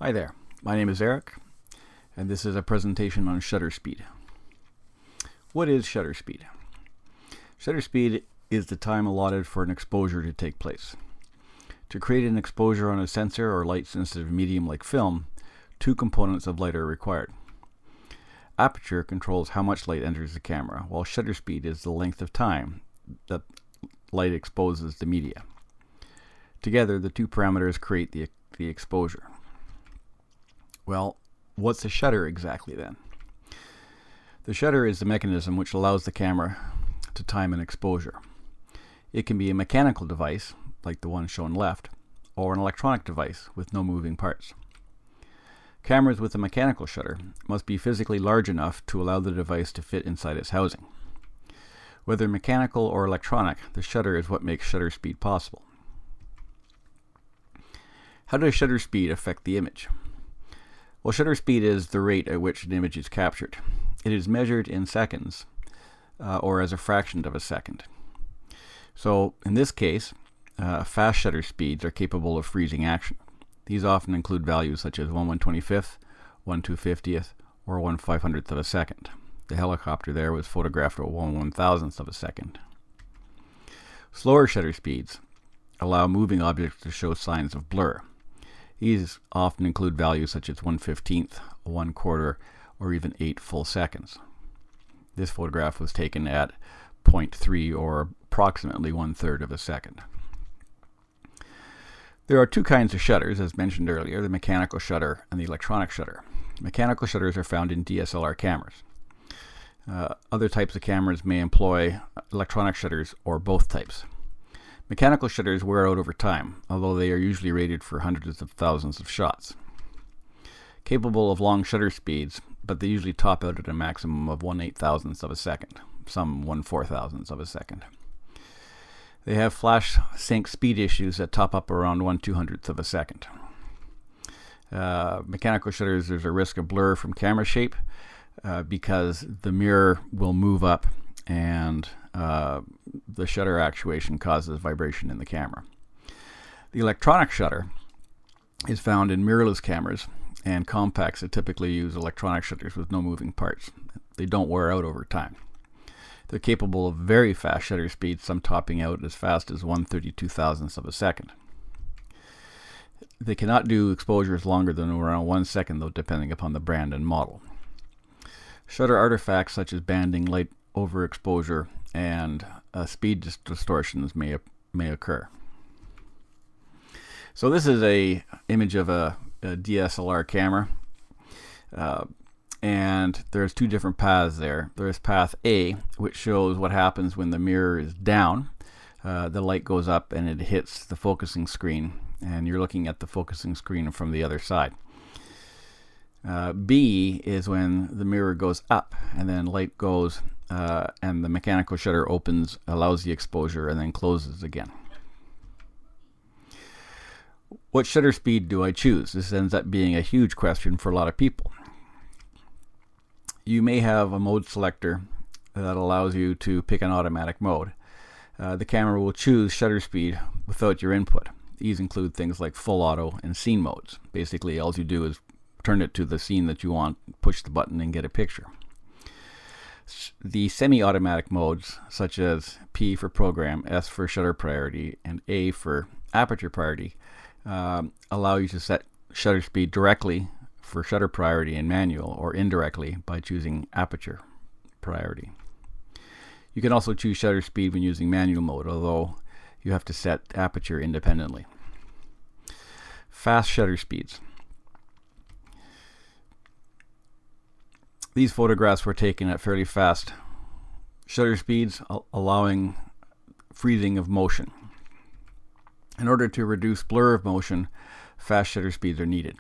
Hi there, my name is Eric, and this is a presentation on shutter speed. What is shutter speed? Shutter speed is the time allotted for an exposure to take place. To create an exposure on a sensor or light-sensitive medium like film, two components of light are required. Aperture controls how much light enters the camera, while shutter speed is the length of time that light exposes the media. Together, the two parameters create the exposure. Well, what's a shutter exactly then? The shutter is the mechanism which allows the camera to time an exposure. It can be a mechanical device, like the one shown left, or an electronic device with no moving parts. Cameras with a mechanical shutter must be physically large enough to allow the device to fit inside its housing. Whether mechanical or electronic, the shutter is what makes shutter speed possible. How does shutter speed affect the image? Well, shutter speed is the rate at which an image is captured. It is measured in seconds, or as a fraction of a second. So, in this case, fast shutter speeds are capable of freezing action. These often include values such as 1/125th, 1/250th, or 1/500th of a second. The helicopter there was photographed at 1/1000th of a second. Slower shutter speeds allow moving objects to show signs of blur. These often include values such as 1/15th, 1/4, or even 8 full seconds. This photograph was taken at 0.3 or approximately 1/3 of a second. There are two kinds of shutters, as mentioned earlier, the mechanical shutter and the electronic shutter. Mechanical shutters are found in DSLR cameras. Other types of cameras may employ electronic shutters or both types. Mechanical shutters wear out over time, although they are usually rated for hundreds of thousands of shots. Capable of long shutter speeds, but they usually top out at a maximum of 1/8000th of a second, some 1/4000th of a second. They have flash sync speed issues that top up around 1/200th of a second. Mechanical shutters, there's a risk of blur from camera shape because the mirror will move up and the shutter actuation causes vibration in the camera. The electronic shutter is found in mirrorless cameras and compacts that typically use electronic shutters with no moving parts. They don't wear out over time. They're capable of very fast shutter speeds, some topping out as fast as 1/32,000th of a second. They cannot do exposures longer than around 1 second, though, depending upon the brand and model. Shutter artifacts such as banding, light overexposure, and speed distortions may occur. So this is a image of a DSLR camera, and there's two different paths there. There's path A, which shows what happens when the mirror is down. The light goes up and it hits the focusing screen, and you're looking at the focusing screen from the other side. B is when the mirror goes up and then light goes and the mechanical shutter opens, allows the exposure, and then closes again. What shutter speed do I choose? This ends up being a huge question for a lot of people. You may have a mode selector that allows you to pick an automatic mode. The camera will choose shutter speed without your input. These include things like full auto and scene modes. Basically, all you do is turn it to the scene that you want, push the button, and get a picture. The semi-automatic modes, such as P for program, S for shutter priority, and A for aperture priority, allow you to set shutter speed directly for shutter priority in manual, or indirectly by choosing aperture priority. You can also choose shutter speed when using manual mode, although you have to set aperture independently. Fast shutter speeds. These photographs were taken at fairly fast shutter speeds, allowing freezing of motion. In order to reduce blur of motion, fast shutter speeds are needed.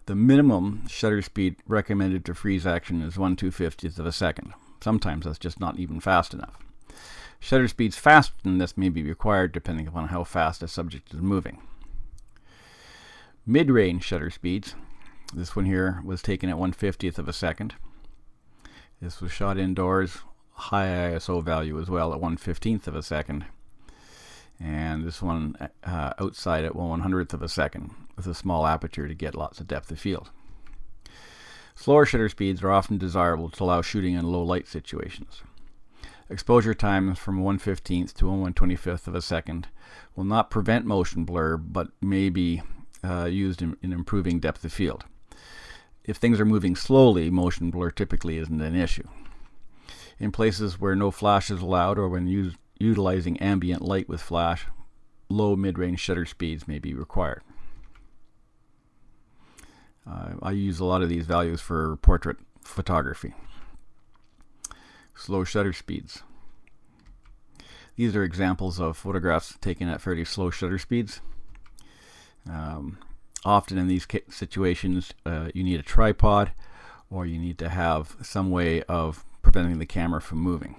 The minimum shutter speed recommended to freeze action is 1/250th of a second. Sometimes that's just not even fast enough. Shutter speeds faster than this may be required depending upon how fast a subject is moving. Mid-range shutter speeds. This one here was taken at 1/50th of a second. This was shot indoors, high ISO value as well at 1/15th of a second. and this one outside at 1/100th of a second with a small aperture to get lots of depth of field. Slower shutter speeds are often desirable to allow shooting in low light situations. Exposure times from 1/15th to 1/125th of a second will not prevent motion blur, but may be used in improving depth of field. If things are moving slowly, motion blur typically isn't an issue. In places where no flash is allowed or when utilizing ambient light with flash, low mid-range shutter speeds may be required. I use a lot of these values for portrait photography. Slow shutter speeds. These are examples of photographs taken at fairly slow shutter speeds. Often in these situations, you need a tripod, or you need to have some way of preventing the camera from moving.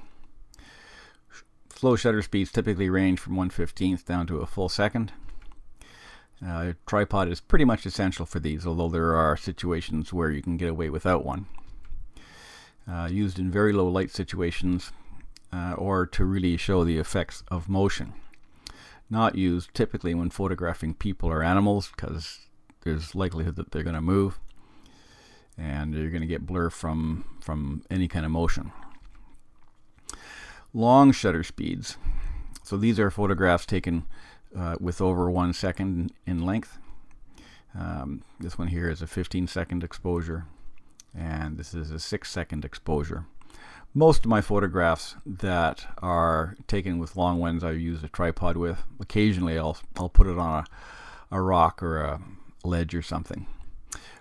Slow shutter speeds typically range from 1/15th down to a full second. A tripod is pretty much essential for these, although there are situations where you can get away without one. Used in very low light situations or to really show the effects of motion. Not used typically when photographing people or animals, because there's likelihood that they're going to move and you're going to get blur from any kind of motion. Long shutter speeds. So these are photographs taken with over 1 second in length. This one here is a 15-second exposure, and this is a 6-second exposure. Most of my photographs that are taken with long ones I use a tripod with. Occasionally I'll put it on a rock or a ledge or something.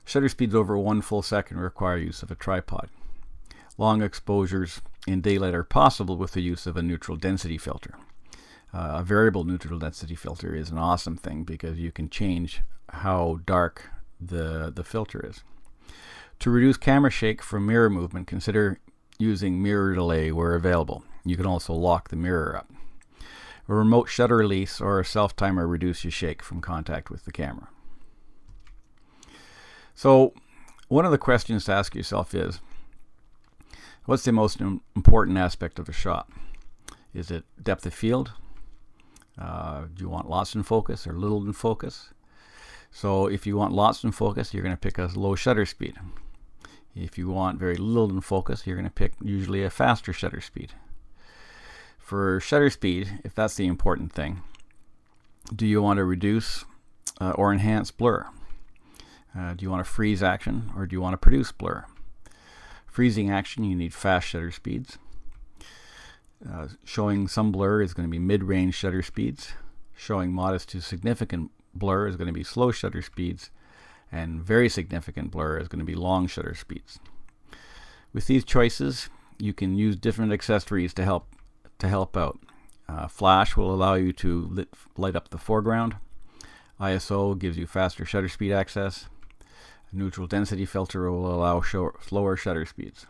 Shutter speeds over 1 full second require use of a tripod. Long exposures in daylight are possible with the use of a neutral density filter. A variable neutral density filter is an awesome thing because you can change how dark the filter is. To reduce camera shake from mirror movement, consider using mirror delay where available. You can also lock the mirror up. A remote shutter release or a self-timer reduces shake from contact with the camera. So one of the questions to ask yourself is, what's the most important aspect of a shot? Is it depth of field? Do you want lots in focus or little in focus? So if you want lots in focus, you're going to pick a low shutter speed. If you want very little in focus, you're going to pick usually a faster shutter speed. For shutter speed, if that's the important thing, do you want to reduce or enhance blur? Do you want to freeze action or do you want to produce blur? Freezing action, you need fast shutter speeds. Showing some blur is going to be mid-range shutter speeds. Showing modest to significant blur is going to be slow shutter speeds, and very significant blur is going to be long shutter speeds. With these choices, you can use different accessories to help out. Flash will allow you to light up the foreground. ISO gives you faster shutter speed access. A neutral density filter will allow slower shutter speeds.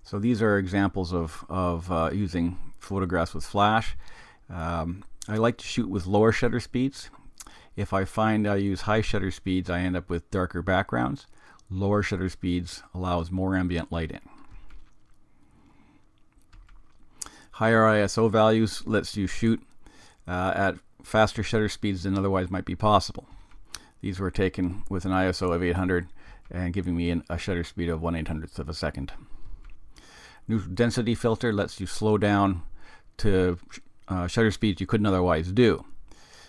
So these are examples of using photographs with flash. I like to shoot with lower shutter speeds. If I find I use high shutter speeds, I end up with darker backgrounds. Lower shutter speeds allows more ambient light in. Higher ISO values lets you shoot at faster shutter speeds than otherwise might be possible. These were taken with an ISO of 800 and giving me a shutter speed of 1/800th of a second. Neutral density filter lets you slow down to shutter speeds you couldn't otherwise do.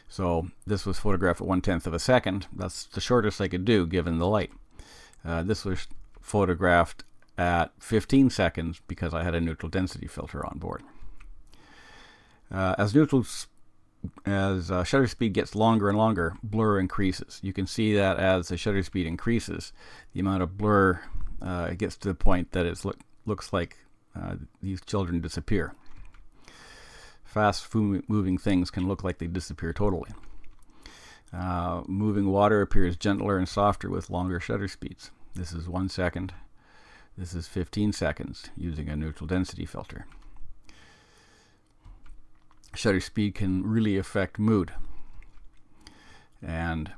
So this was photographed at 1/10th of a second. That's the shortest I could do given the light. This was photographed at 15 seconds because I had a neutral density filter on board. As shutter speed gets longer and longer, blur increases. You can see that as the shutter speed increases, the amount of blur gets to the point that it looks like these children disappear. Fast moving things can look like they disappear totally. Moving water appears gentler and softer with longer shutter speeds. This is 1 second. This is 15 seconds using a neutral density filter. Shutter speed can really affect mood. And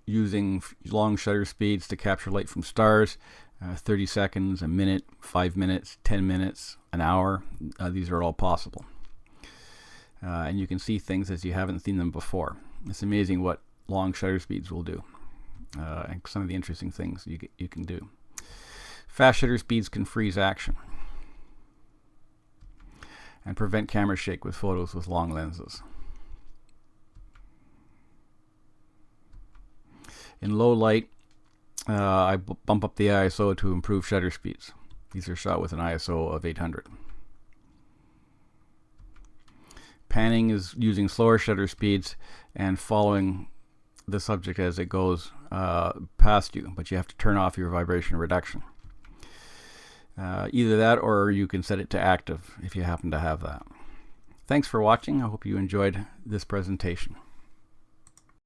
using long shutter speeds to capture light from stars, 30 seconds, a minute, 5 minutes, 10 minutes, an hour, these are all possible. and you can see things as you haven't seen them before. It's amazing what long shutter speeds will do, and some of the interesting things you can do. Fast shutter speeds can freeze action and prevent camera shake with photos with long lenses. In low light, I bump up the ISO to improve shutter speeds. These are shot with an ISO of 800. Panning is using slower shutter speeds and following the subject as it goes past you, but you have to turn off your vibration reduction. Either that, or you can set it to active if you happen to have that. Thanks for watching. I hope you enjoyed this presentation.